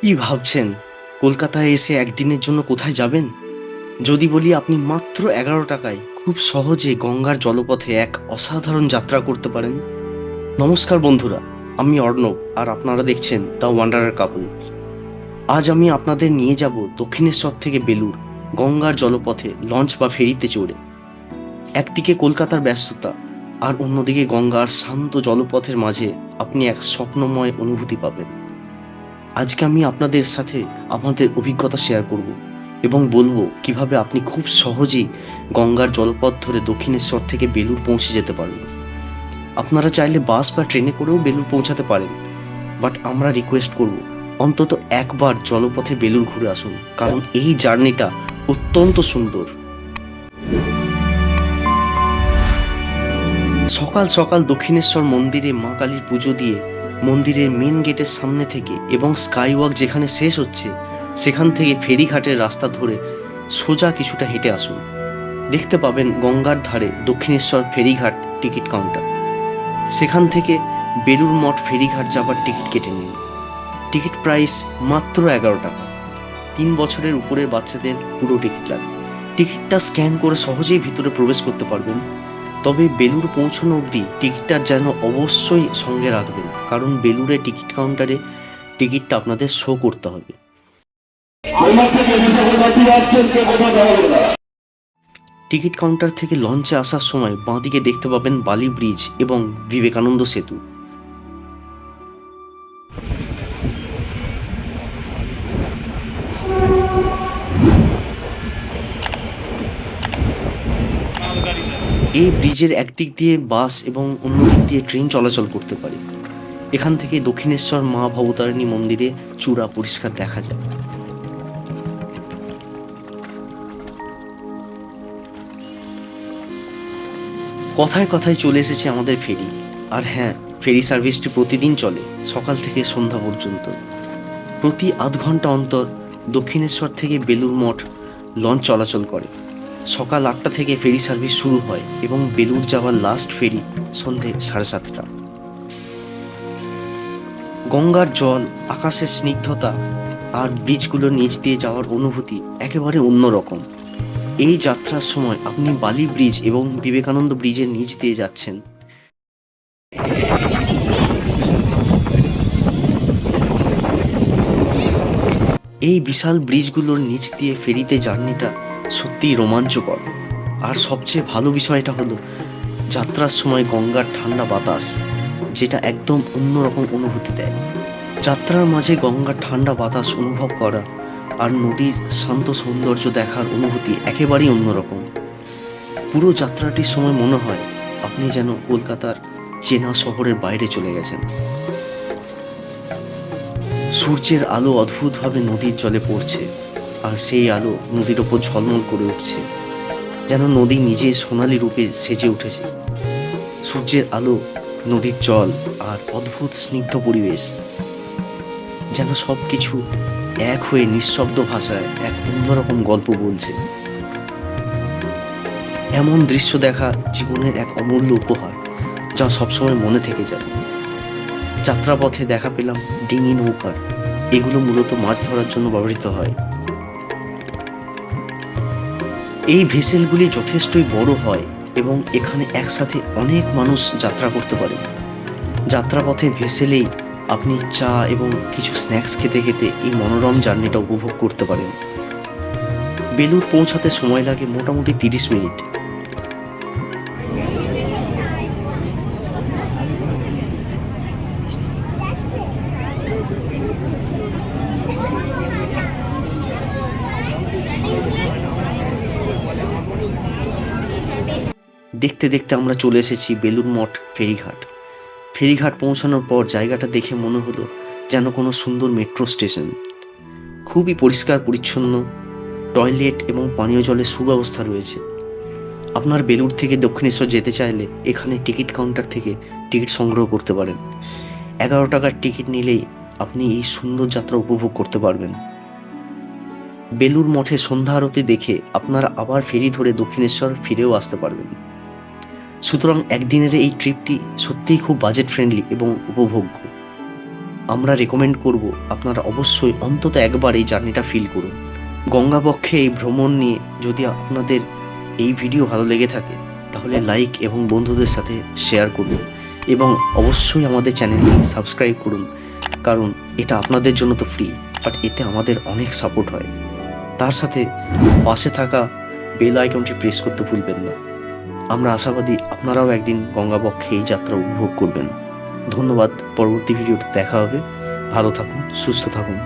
কি ভাবছেন কলকাতায় এসে একদিনের জন্য কোথায় যাবেন? যদি বলি আপনি মাত্র 11 টাকায় খুব সহজে গঙ্গার জলপথে এক অসাধারণ যাত্রা করতে পারেন। নমস্কার বন্ধুরা, আমি অর্ণব আর আপনারা দেখছেন দ্য ওয়ান্ডারার কাপল। আজ আমি আপনাদের নিয়ে যাব দক্ষিণেশ্বর থেকে বেলুড়, গঙ্গার জলপথে লঞ্চ বা ফেরিতে চড়ে। একদিকে কলকাতার ব্যস্ততা আর অন্যদিকে গঙ্গার শান্ত জলপথের মাঝে আপনি এক স্বপ্নময় অনুভূতি পাবেন। আজকে আমি আপনাদের সাথে আমাদের অভিজ্ঞতা শেয়ার করব এবং বলবো কিভাবে আপনি খুব সহজেই গঙ্গার জলপথ ধরে দক্ষিণেশ্বর থেকে বেলুড় পৌঁছে যেতে পারবেন। আপনারা চাইলে বাস বা ট্রেনে করেও বেলুড় পৌঁছাতে পারেন, বাট আমরা রিকোয়েস্ট করব অন্তত একবার জলপথে বেলুড় ঘুরে আসুন, কারণ এই জার্নিটা অত্যন্ত সুন্দর। সকাল সকাল দক্ষিণেশ্বর মন্দিরে মা কালীর পুজো দিয়ে মন্দিরের মেন গেটের সামনে থেকে এবং স্কাই ওয়াক যেখানে শেষ হচ্ছে সেখান থেকে ফেরিঘাটের রাস্তা ধরে সোজা কিছুটা হেঁটে আসুন। দেখতে পাবেন গঙ্গার ধারে দক্ষিণেশ্বর ফেরিঘাট টিকিট কাউন্টার। সেখান থেকে বেলুড় মঠ ফেরিঘাট যাবার টিকিট কেটে নিন। টিকিট প্রাইস মাত্র 11 টাকা। 3 বছরের উপরের বাচ্চাদের পুরো টিকিট লাগে। টিকিটটা স্ক্যান করে সহজেই ভিতরে প্রবেশ করতে পারবেন। তবে বেলুড় পৌঁছানো অবধি টিকিটটা যেন অবশ্যই সঙ্গে রাখবেন, কারণ বেলুড়ে টিকিট কাউন্টারে টিকিটটা আপনাদের শো করতে হবে। টিকিট কাউন্টার থেকে লঞ্চে আসার সময় বাঁদিকে দেখতে পাবেন বালি ব্রিজ এবং বিবেকানন্দ সেতু। এই ব্রিজের একদিক দিয়ে বাস এবং অন্য দিক দিয়ে ট্রেন চলাচল করতে পারে। এখান থেকে দক্ষিণেশ্বর মা ভবতারিণী মন্দিরে চূড়া পরিষ্কার দেখা যায়। কথায় কথায় চলে এসেছে আমাদের ফেরি। আর হ্যাঁ, ফেরি সার্ভিসটি প্রতিদিন চলে, সকাল থেকে সন্ধ্যা পর্যন্ত। প্রতি আধ ঘন্টা অন্তর দক্ষিণেশ্বর থেকে বেলুড় মঠ লঞ্চ চলাচল করে। সকাল 8টা থেকে ফেরি সার্ভিস শুরু হয় এবং বেলুড় যাওয়ার লাস্ট ফেরি সন্ধে 7:30টা। গঙ্গার জল, আকাশের স্নিগ্ধতা আর ব্রিজগুলোর নিচ দিয়ে যাওয়ার অনুভূতি একেবারে অন্যরকম। এই যাত্রার সময় আপনি বালি ব্রিজ এবং বিবেকানন্দ ব্রিজের নিচ দিয়ে যাচ্ছেন। এই বিশাল ব্রিজগুলোর নিচ দিয়ে ফেরিতে জার্নিটা সত্যিই রোমাঞ্চকর। আর সবচেয়ে ভালো বিষয়টা হলো যাত্রার সময় গঙ্গার ঠান্ডা বাতাস, যেটা একদম অন্যরকম অনুভূতি দেয়। যাত্রার মাঝে গঙ্গার ঠান্ডা বাতাস অনুভব করা আর নদীর শান্ত সৌন্দর্য দেখার অনুভূতি একেবারেই অন্যরকম। পুরো যাত্রাটির সময় মনে হয় আপনি যেন কলকাতার চেনা শহরের বাইরে চলে গেছেন। সূর্যের আলো অদ্ভুতভাবে নদীর জলে পড়ছে, আর সেই আলো নদীর ওপর ঝলমল করে উঠছে, যেন নদী নিজে সোনালী রূপে সেজে উঠেছে। সূর্যের আলো, নদীর জল আর অদ্ভুত স্নিগ্ধ পরিবেশ, যেন সবকিছু এক হয়ে নিঃশব্দ ভাষায় এক অন্যরকম গল্প বলছে। এমন দৃশ্য দেখা জীবনের এক অমূল্য উপহার, যা সবসময় মনে থেকে যায়। যাত্রাপথে দেখা পেলাম ডিঙি নৌকা। এগুলো মূলত মাছ ধরার জন্য ব্যবহৃত হয়। এই ভেসেলগুলি যথেষ্টই বড় হয় এবং এখানে একসাথে অনেক মানুষ যাত্রা করতে পারে। যাত্রাপথে ভেসেলেই আপনি চা এবং কিছু স্ন্যাক্স খেতে খেতে এই মনোরম জার্নিটা উপভোগ করতে পারেন। বেলুড় পৌঁছাতে সময় লাগে মোটামুটি 30 মিনিট। দেখতে দেখতে আমরা চলে এসেছি বেলুড় মঠ ফেরিঘাট। ফেরিঘাট পৌঁছানোর পর জায়গাটা দেখে মনে হলো যেন কোনো সুন্দর মেট্রো স্টেশন। খুবই পরিষ্কার পরিচ্ছন্ন, টয়লেট এবং পানীয় জলের সুব্যবস্থা রয়েছে। আপনার বেলুড় থেকে দক্ষিণেশ্বর যেতে চাইলে এখানে টিকিট কাউন্টার থেকে টিকিট সংগ্রহ করতে পারেন। 11 টাকার টিকিট নিলেই আপনি এই সুন্দর যাত্রা উপভোগ করতে পারবেন। বেলুড় মঠে সন্ধ্যা আরতি দেখে আপনারা আবার ফেরি ধরে দক্ষিণেশ্বর ফিরেও আসতে পারবেন। সুতরাং একদিনের এই ট্রিপটি সত্যিই খুব বাজেট ফ্রেন্ডলি এবং উপভোগ্য। আমরা রেকমেন্ড করব আপনারা অবশ্যই অন্তত একবার এই জার্নিটা ফিল করুন। গঙ্গাবক্ষে এই ভ্রমণ নিয়ে যদি আপনাদের এই ভিডিও ভালো লেগে থাকে তাহলে লাইক এবং বন্ধুদের সাথে শেয়ার করুন এবং অবশ্যই আমাদের চ্যানেলটি সাবস্ক্রাইব করুন, কারণ এটা আপনাদের জন্য তো ফ্রি, বাট এতে আমাদের অনেক সাপোর্ট হয়। তার সাথে পাশে থাকা বেল আইকনটি প্রেস করতে ভুলবেন না। আমরা আশাবাদী আপনারাও একদিন গঙ্গাবক্ষে এই যাত্রা উপভোগ করবেন। ধন্যবাদ। পরবর্তী ভিডিওতে দেখা হবে। ভালো থাকুন, সুস্থ থাকুন।